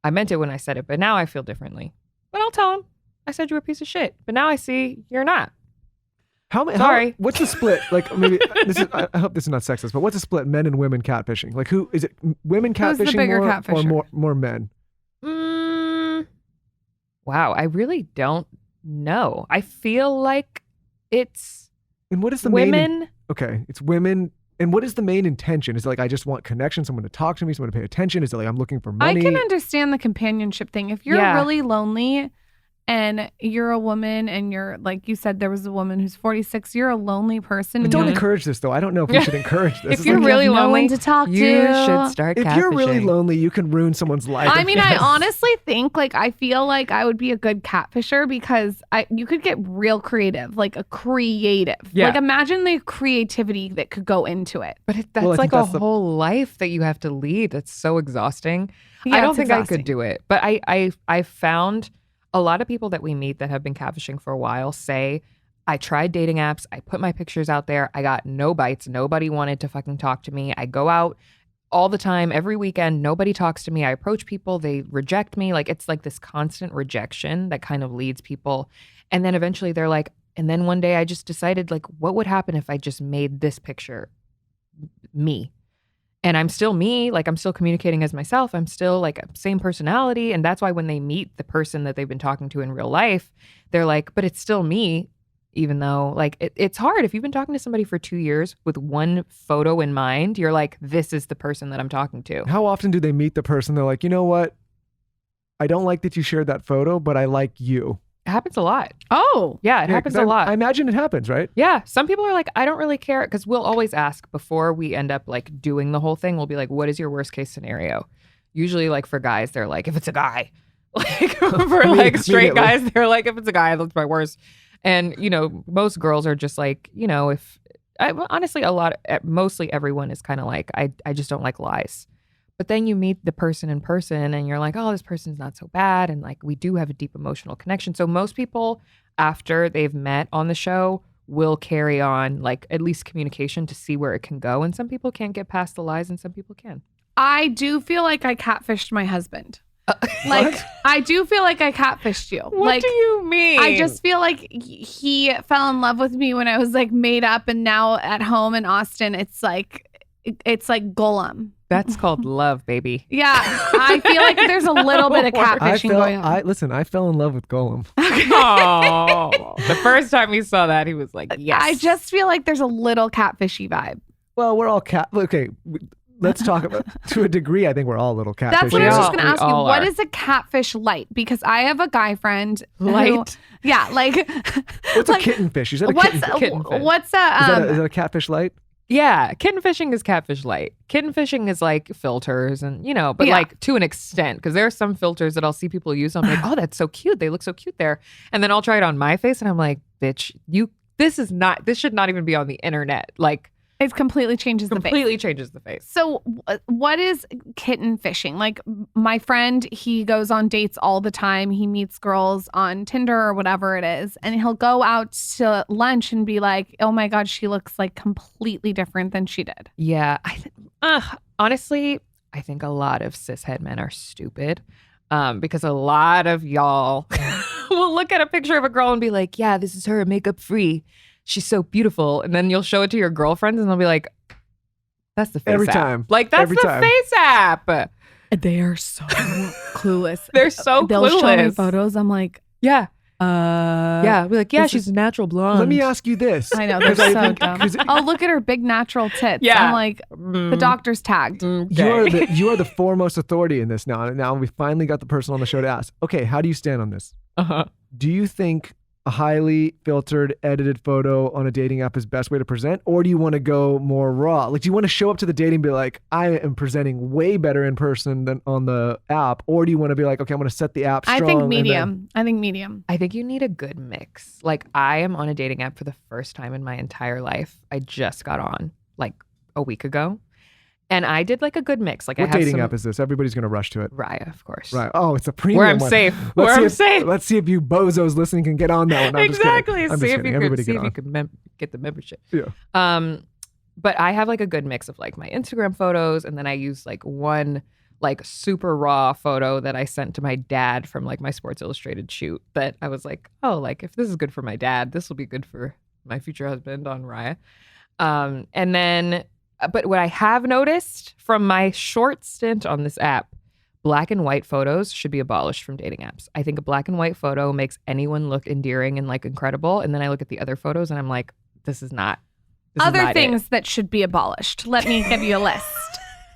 I meant it when I said it, but now I feel differently. But I'll tell him, I said you were a piece of shit. But now I see you're not. What's the split? Like maybe I hope this is not sexist, but what's the split? Men and women catfishing. Like who is it? Women Who's the catfishing bigger more catfisher? or more men? Wow, I really don't know. I feel like it's And what is the women. Okay, it's women. And what is the main intention? Is it like I just want connection, someone to talk to me, someone to pay attention? Is it like I'm looking for money? I can understand the companionship thing. If you're really lonely and you're a woman and you're, like you said, there was a woman who's 46, you're a lonely person. But don't encourage this, though. I don't know if we should encourage this. If It's you're like, really no lonely, one to talk you to. should start if catfishing. you're really lonely, you can ruin someone's life. I mean, I honestly think like I feel like I would be a good catfisher because you could get real creative, like a creative. Yeah. Like imagine the creativity that could go into it. But that's Well, I like think a that's the- whole life that you have to lead. That's so exhausting. Yeah, I don't it's think I exhausting. could do it. But I found a lot of people that we meet that have been catfishing for a while say, I tried dating apps. I put my pictures out there. I got no bites. Nobody wanted to fucking talk to me. I go out all the time, every weekend. Nobody talks to me. I approach people. They reject me. Like it's like this constant rejection that kind of leads people. And then eventually they're like, and then one day I just decided like, what would happen if I just made this picture me? And I'm still me, like I'm still communicating as myself. I'm still like same personality. And that's why when they meet the person that they've been talking to in real life, they're like, but it's still me, even though like it's hard. If you've been talking to somebody for 2 years with one photo in mind, you're like, this is the person that I'm talking to. How often do they meet the person? They're like, you know what? I don't like that you shared that photo, but I like you. It happens a lot. Oh, Yeah, it happens a lot. I imagine it happens, right? Yeah, some people are like, I don't really care, because we'll always ask before we end up like doing the whole thing. We'll be like, what is your worst case scenario? Usually like for guys, they're like, if it's a guy. Like for like straight guys, they're like, if it's a guy, that's my worst. And you know, most girls are just like, you know, honestly, mostly everyone is kind of like, I just don't like lies. But then you meet the person in person and you're like, oh, this person's not so bad. And like, we do have a deep emotional connection. So most people after they've met on the show will carry on like at least communication to see where it can go. And some people can't get past the lies and some people can. I do feel like I catfished my husband. Like, I do feel like I catfished you. What do you mean? I just feel like he fell in love with me when I was like made up, and now at home in Austin, it's like Gollum. That's called love, baby. Yeah, I feel like there's a little bit of catfishing going on. Listen, I fell in love with Golem. Oh, the first time he saw that, he was like, yes. I just feel like there's a little catfishy vibe. Well, we're all okay. Let's talk about, to a degree, I think we're all a little catfish. That's what I was just going to ask you. What are. is a catfish light? Because I have a guy friend. Light? Yeah, like. What's a kitten fish? You said a kitten fish. Kitten fish. What's Is that a catfish light? Yeah, kitten fishing is catfish light. Kitten fishing is like filters and, but like to an extent, because there are some filters that I'll see people use. I'm like, oh, that's so cute. They look so cute there. And then I'll try it on my face and I'm like, bitch, this should not even be on the internet. Like, it completely changes the face. Completely changes the face. So what is kitten fishing? Like my friend, he goes on dates all the time. He meets girls on Tinder or whatever it is. And he'll go out to lunch and be like, oh my God, she looks like completely different than she did. Yeah. Honestly, I think a lot of cishet men are stupid because a lot of y'all will look at a picture of a girl and be like, yeah, this is her, makeup free. She's so beautiful. And then you'll show it to your girlfriends and they'll be like, that's the face Every app. time. Like, that's Every the time. face app. They are so clueless. They're so They'll clueless. show me photos. I'm like, yeah. Yeah. We're like, yeah, she's a natural blonde. Let me ask you this. I know, they're Because I so think- dumb. 'cause Oh, look at her big natural tits. Yeah. I'm like, the doctor's tagged. Okay. You are the foremost authority in this now. Now we finally got the person on the show to ask. Okay, how do you stand on this? Uh-huh. Do you think a highly filtered, edited photo on a dating app is best way to present? Or do you want to go more raw? Like, do you want to show up to the dating and be like, I am presenting way better in person than on the app? Or do you want to be like, okay, I'm going to set the app strong? I think and medium. I think medium. I think you need a good mix. Like, I am on a dating app for the first time in my entire life. I just got on like a week ago. And I did like a good mix. Like, What I have dating some app is this? Everybody's going to rush to it. Raya, of course. Right. Oh, it's a premium Where I'm one. safe. Let's Where see I'm if- safe. Let's see if you bozos listening can get on that one. No, I'm just kidding. Exactly. I'm just See if kidding. you Everybody could, see get if you on. could get the membership. Yeah. But I have like a good mix of like my Instagram photos, and then I use like one like super raw photo that I sent to my dad from like my Sports Illustrated shoot that I was like, oh, like if this is good for my dad, this will be good for my future husband on Raya. And then, but what I have noticed from my short stint on this app, black and white photos should be abolished from dating apps. I think a black and white photo makes anyone look endearing and like incredible. And then I look at the other photos and I'm like, this is not Other things that should be abolished. Let me give you a list.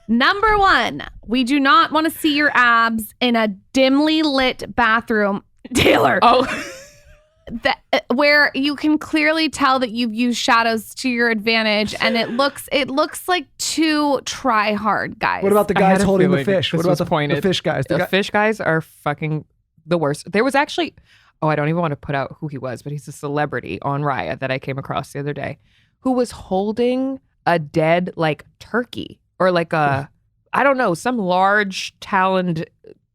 Number 1, we do not want to see your abs in a dimly lit bathroom. Taylor. Oh, Where you can clearly tell that you've used shadows to your advantage, and it looks like too try hard, guys. What about the I had guys a holding the feeling fish? What this about was the pointed. fish guys? the fish guys are fucking the worst. There was actually, I don't even want to put out who he was, but he's a celebrity on Raya that I came across the other day who was holding a dead like turkey or like a, I don't know, some large taloned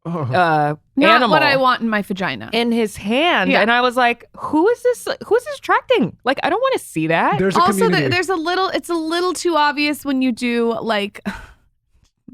Not animal what I want in my vagina. in his hand. Yeah. And I was like, who is this attracting? Like, I don't want to see that. There's a Also, community. it's a little too obvious when you do like,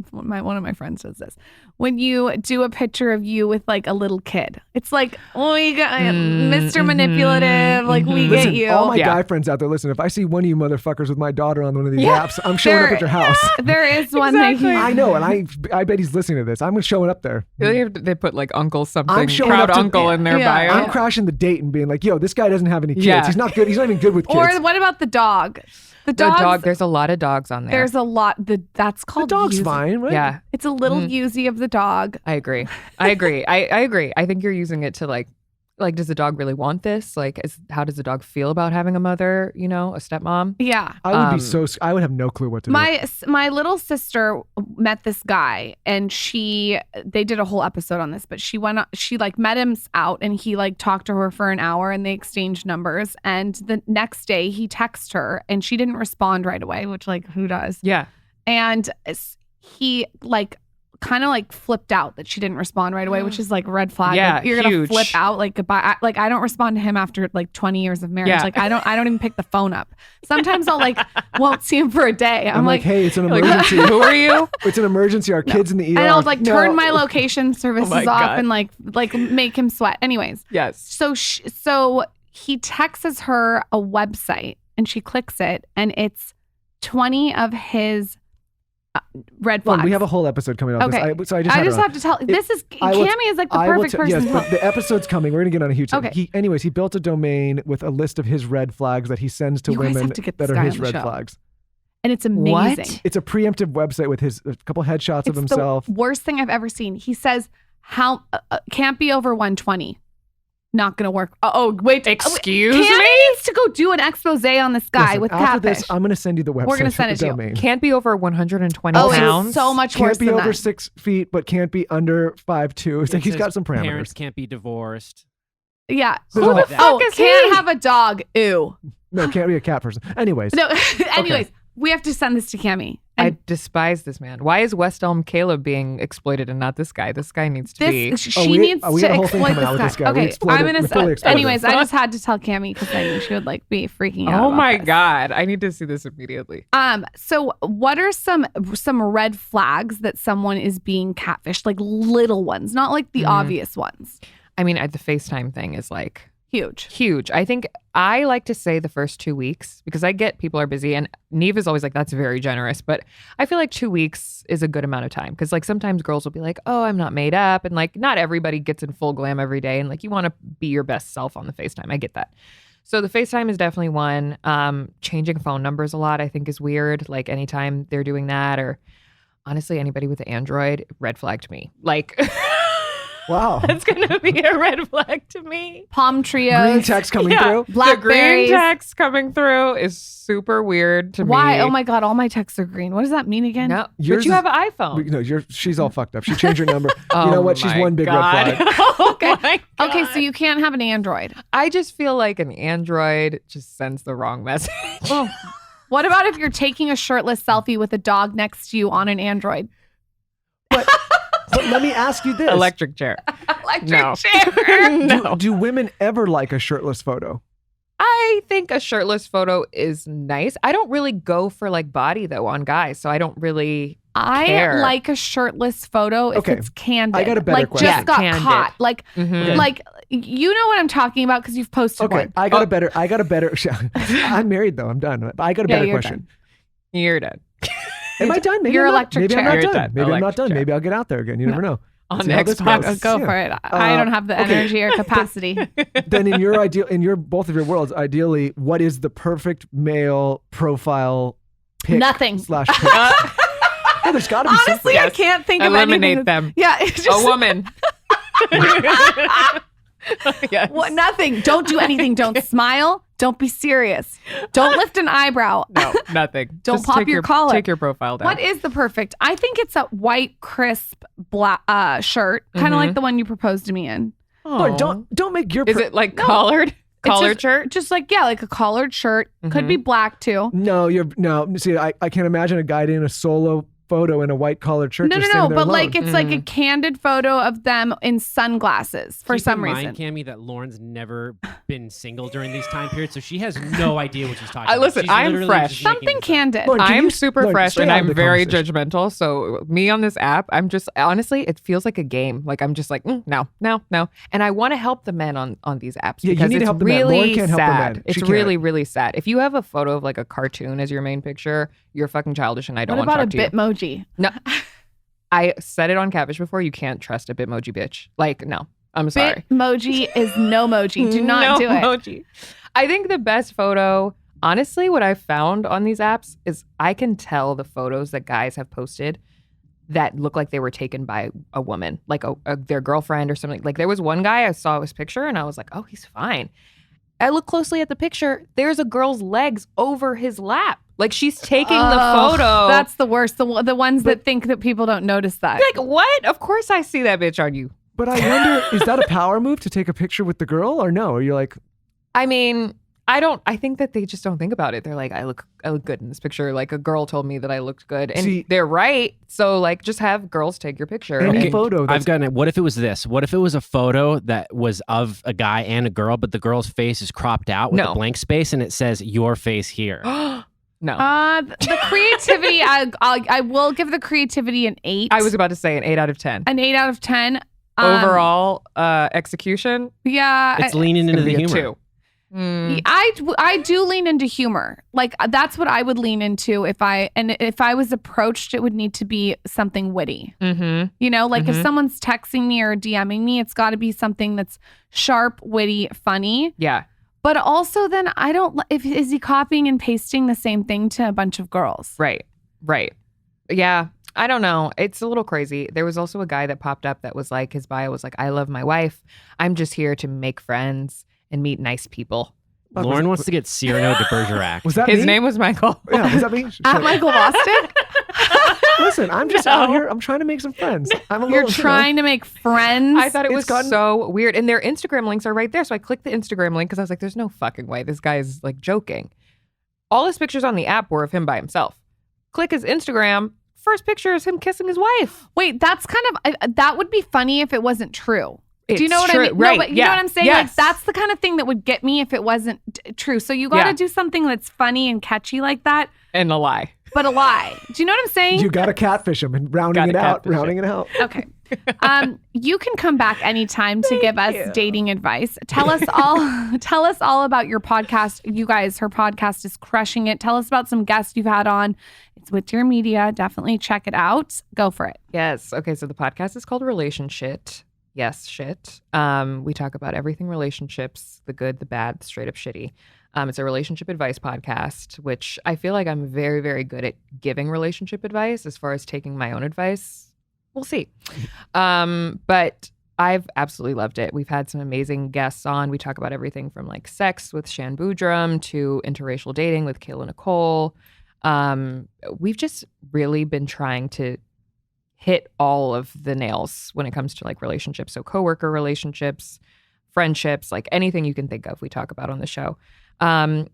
one of my friends does this. When you do a picture of you with like a little kid, it's like, oh, you got Mr. Manipulative. Like we Listen, get you. all my Yeah. guy friends out there, listen, if I see one of you motherfuckers with my daughter on one of these Yeah. apps, I'm showing up at your house. There is one Exactly. that I know, and I bet he's listening to this. I'm showing up there. They put like uncle something, I'm showing proud up to- uncle in their Yeah. bio. I'm crashing the date and being like, yo, this guy doesn't have any kids. Yeah. He's not good. He's not even good with kids. Or what about the dog? The The dog, dogs- there's a lot of dogs on there. There's a lot. That's the called dog's using. fine, right? Yeah, It's a little usy of the dog. I agree. I agree. I agree. I think you're using it to like, does the dog really want this? Like, how does the dog feel about having a mother, a stepmom? Yeah. I would be I would have no clue what to do. My little sister met this guy, and they did a whole episode on this, but she like met him out, and he like talked to her for an hour, and they exchanged numbers, and the next day he texted her, and she didn't respond right away, which like who does? Yeah. And he like kind of like flipped out that she didn't respond right away, which is like red flag. Yeah, Like, you're gonna huge. flip out like goodbye. I don't respond to him after like 20 years of marriage. Yeah. Like I don't even pick the phone up. Sometimes I'll like won't see him for a day. I'm like, hey, it's an emergency. Who are you? It's an emergency. Our kid's in the ER. and I'll like No. turn my location services my off God. and like make him sweat. Anyways, Yes. so he texts her a website, and she clicks it, and it's 20 of his red flags. Well, we have a whole episode coming up. Okay. So I just have to tell. Kamie is like the perfect person. Yes, but the episode's coming. We're gonna get on a huge. Okay. He built a domain with a list of his red flags that he sends to You guys women have to get that this are guy his on the red show. flags. And it's amazing. What? It's a preemptive website with a couple headshots of It's himself. the worst thing I've ever seen. He says, "How can't be over 120." Not gonna work. Wait. Excuse Kamie me? needs to go do an expose on this guy Listen, with after Catfish. this, I'm gonna send you the website. We're gonna send for it the to you. domain. Can't be over 120 it's pounds. so much Can't worse be than over that. 6 feet, but can't be under 5'2". It's like he's got some parameters. Parents can't be divorced. Yeah. There's Who a the whole- fuck can't have a dog? Ew. No, can't be a cat person. Anyways, No. Anyways, we have to send this to Kamie. I And despise this man. Why is West Elm Caleb being exploited and not this guy? This guy needs to be. she needs we to got a whole thing exploit coming out with this this guy. guy. We Okay, exploited- I'm we fully exploited anyways, him. I just had to tell Kamie because I knew she would like be freaking out. Oh about my this. God. I need to see this immediately. So what are some red flags that someone is being catfished? Like little ones, not like the obvious ones. I mean, the FaceTime thing is like Huge. I think I like to say the first 2 weeks because I get people are busy and Neve is always like, that's very generous. But I feel like 2 weeks is a good amount of time because like sometimes girls will be like, oh, I'm not made up. And like not everybody gets in full glam every day. And like you want to be your best self on the FaceTime. I get that. So the FaceTime is definitely one. Changing phone numbers a lot I think is weird. Like anytime they're doing that or honestly anybody with an Android, red flag to me. Like... wow. That's gonna be a red flag to me. Palm trios. Green text coming through. The green Blackberries. text coming through is super weird to me. Why? Oh my God, all my texts are green. What does that mean again? No, Yours but you is- have an iPhone. No, she's all fucked up. She changed her number. Oh You know what? She's my one big God. red flag. Oh my God. Okay, so you can't have an Android. I just feel like an Android just sends the wrong message. What about if you're taking a shirtless selfie with a dog next to you on an Android? But let me ask you this. Electric chair. No. chair. No. Do women ever like a shirtless photo? I think a shirtless photo is nice. I don't really go for like body though on guys, so I don't really I care. like a shirtless photo if Okay. it's candid. I got a better like question. just got Candid. caught. Like Mhm. like you know what I'm talking about because you've posted Okay, one. I got a better. I'm married though. I'm done. I got a Yeah, better you're question. You're done. Am I done? Maybe Your I'm not. electric Maybe I'm chair. not You're done. done. Maybe I'm not Electric done. chair. Maybe I'll get out there again. You never know. On See how next this goes. podcast. Go Yeah. for it. I don't have the okay. energy or capacity. Then in your both of your worlds, ideally, what is the perfect male profile pic? Nothing. / pic? Oh, there's got to be Honestly, I can't think of anything. Eliminate them. Yeah, it's A just woman. Yes. what, nothing. Don't do anything. Don't smile. Don't be serious. Don't lift an eyebrow. No, nothing. Don't Just pop take your collar. Take your profile down. What is the perfect? I think it's a white, crisp black shirt, kind of like the one you proposed to me in. Look, don't make your. Is it like No. collared? It's Collared just, shirt? just like like a collared shirt. Could be black too. No, no. See, I can't imagine a guy doing a solo photo in a white collared shirt. No, just no, standing no. there But alone. like it's like a candid photo of them in sunglasses for Keep some in reason. mind, Kamie, that Lauren's never been single during these time periods, so she has no idea what she's talking about. Listen, She's I'm literally fresh. just making Something this up. candid. Lauren, can I'm you- super Lauren, fresh stay and out of I'm the very conversation. judgmental. So me on this app, I'm just honestly, it feels like a game. Like I'm just like, no. And I want to help the men on these apps Yeah, you because need to it's help the men. really Lauren can't help the sad. men. It's She can't. really, really sad. If you have a photo of like a cartoon as your main picture, you're fucking childish and I don't What want to about a talk to you. Bitmoji? No. I said it on Catfish before. You can't trust a Bitmoji bitch. Like, no. I'm sorry. Bitmoji is no moji. Do not do it. Emoji. I think the best photo, honestly, what I found on these apps is I can tell the photos that guys have posted that look like they were taken by a woman, like their girlfriend or something. Like there was one guy, I saw his picture and I was like, oh, he's fine. I look closely at the picture. There's a girl's legs over his lap. Like she's taking the photo. That's the worst. The ones that think that people don't notice that. like, what? Of course I see that bitch on you. But I wonder, is that a power move to take a picture with the girl or no? Or you're like, I mean, I think that they just don't think about it. They're like, I look good in this picture. Like a girl told me that I looked good. And See- they're right. So like just have girls take your picture. Any Okay. photo that's I've gotten it. What if it was this? What if it was a photo that was of a guy and a girl, but the girl's face is cropped out with No. a blank space and it says your face here? No. The creativity, I will give the creativity an 8. I was about to say an 8 out of 10. an 8 out of 10. Overall execution, Yeah. It's leaning it's into gonna the be a humor. 2. I do lean into humor. Like that's what I would lean into if I was approached, it would need to be something witty. You know, like if someone's texting me or DMing me, it's got to be something that's sharp, witty, funny. Yeah. But also then is he copying and pasting the same thing to a bunch of girls? Right. Yeah. I don't know. It's a little crazy. There was also a guy that popped up that was like, his bio was like, I love my wife. I'm just here to make friends and meet nice people. Lauren wants to get Cyrano de Bergerac. Was that His me? name was Michael. Yeah, was that me? At Michael Boston? Listen, I'm just out here. I'm trying to make some friends. You're trying to make friends? I thought it was so weird. And their Instagram links are right there. So I clicked the Instagram link because I was like, there's no fucking way. This guy's like joking. All his pictures on the app were of him by himself. Click his Instagram. First picture is him kissing his wife. Wait, that's kind of, that would be funny if it wasn't true. Do you know what true. I mean? Right. No, but you know what I'm saying? Yes. Like that's the kind of thing that would get me if it wasn't true. So you got to do something that's funny and catchy like that. And a lie. But a lie. Do you know what I'm saying? You got to catfish him and rounding it out. Okay. You can come back anytime to give us dating advice. Tell us all about your podcast. You guys, her podcast is crushing it. Tell us about some guests you've had on. It's with your media. Definitely check it out. Go for it. Yes. Okay. So the podcast is called Relationshit. Yes, shit. We talk about everything relationships, the good, the bad, the straight up shitty. It's a relationship advice podcast, which I feel like I'm very, very good at giving relationship advice. As far as taking my own advice, we'll see. But I've absolutely loved it. We've had some amazing guests on. We talk about everything from like sex with Shan Boodram to interracial dating with Kayla Nicole. We've just really been trying to hit all of the nails when it comes to like relationships. So coworker relationships, friendships, like anything you can think of, we talk about on the show. And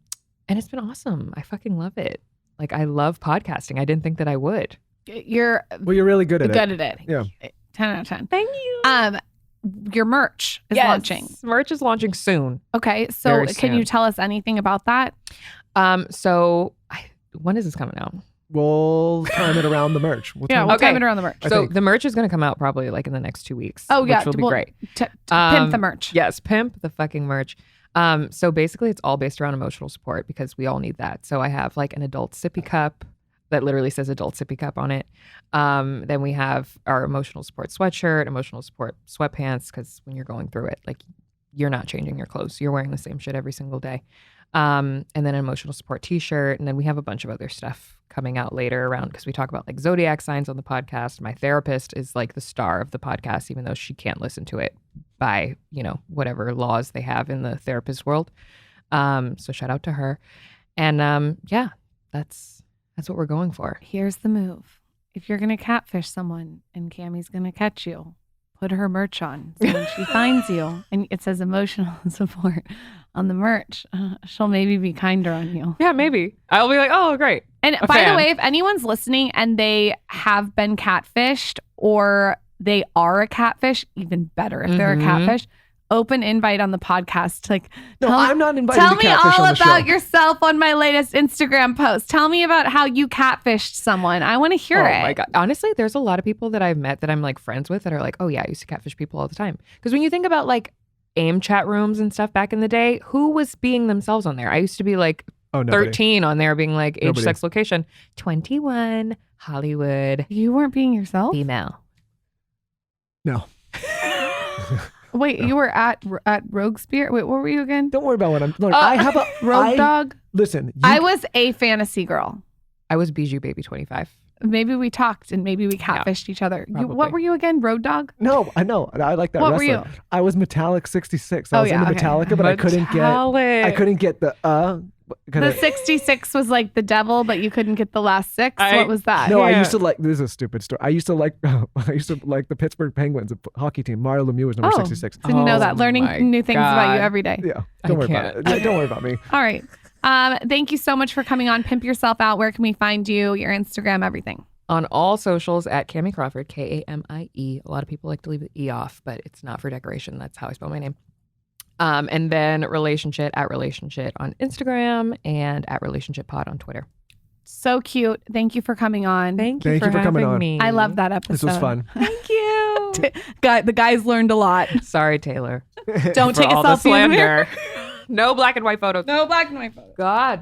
it's been awesome. I fucking love it. Like I love podcasting. I didn't think that I would. You're really good at it. Yeah. 10 out of 10. Thank you. Your merch is launching. Merch is launching soon. Okay. So can you tell us anything about that? When is this coming out? We'll time it around the merch. We'll time it around the merch. So the merch is going to come out probably like in the next 2 weeks. Oh, yeah. Which will be great. Pimp the merch. Yes. Pimp the fucking merch. So basically it's all based around emotional support because we all need that. So I have like an adult sippy cup that literally says adult sippy cup on it. Then we have our emotional support sweatshirt, emotional support sweatpants, because when you're going through it, like you're not changing your clothes. You're wearing the same shit every single day. And then an emotional support t-shirt. And then we have a bunch of other stuff coming out later around because we talk about like zodiac signs on the podcast. My therapist is like the star of the podcast, even though she can't listen to it by, whatever laws they have in the therapist world. So shout out to her. And that's what we're going for. Here's the move. If you're going to catfish someone and Kamie's going to catch you, put her merch on. So when she finds you and it says emotional support on the merch, she'll maybe be kinder on you. Yeah, maybe. I'll be like, oh, great. And by the way, if anyone's listening and they have been catfished or they are a catfish, even better if they're a catfish, open invite on the podcast. Like, I'm not invited tell to me catfish all on the about show. yourself on my latest Instagram post. Tell me about how you catfished someone. I want to hear it. Oh my God. Honestly, there's a lot of people that I've met that I'm like friends with that are like, oh yeah, I used to catfish people all the time. Because when you think about like AIM chat rooms and stuff back in the day, who was being themselves on there? I used to be like 13 on there being like age, sex, location. 21, Hollywood. You weren't being yourself? Female. No. Wait, you were at Rogue Spear? Wait, what were you again? Don't worry about what I'm. Look, I have a Rogue Dog. Listen, I was a fantasy girl. I was Bijou Baby 25. Maybe we talked and maybe we catfished each other. What were you again? Road Dog? No, I know. I like that. What wrestler. were you? I was Metallic 66. I was into Metallica, but I couldn't get the The 66 was like the devil, but you couldn't get the last six. What was that? No, I used to like. This is a stupid story. I used to like the Pittsburgh Penguins hockey team. Mario Lemieux was number 66. Didn't know that. Learning new things about you every day. Yeah, don't worry about it. Don't worry about me. All right. Thank you so much for coming on. Pimp yourself out. Where can we find you? Your Instagram, everything. On all socials at Kamie Crawford, Kamie. A lot of people like to leave the E off, but it's not for decoration. That's how I spell my name. And then Relationshit at Relationshit on Instagram and at Relationship Pod on Twitter. So cute. Thank you for coming on. Thank you for coming on. me. I love that episode. This was fun. Thank you. The guys learned a lot. Sorry, Taylor. Don't take a all the selfie in the mirror. slander. No black and white photos. No black and white photos. God.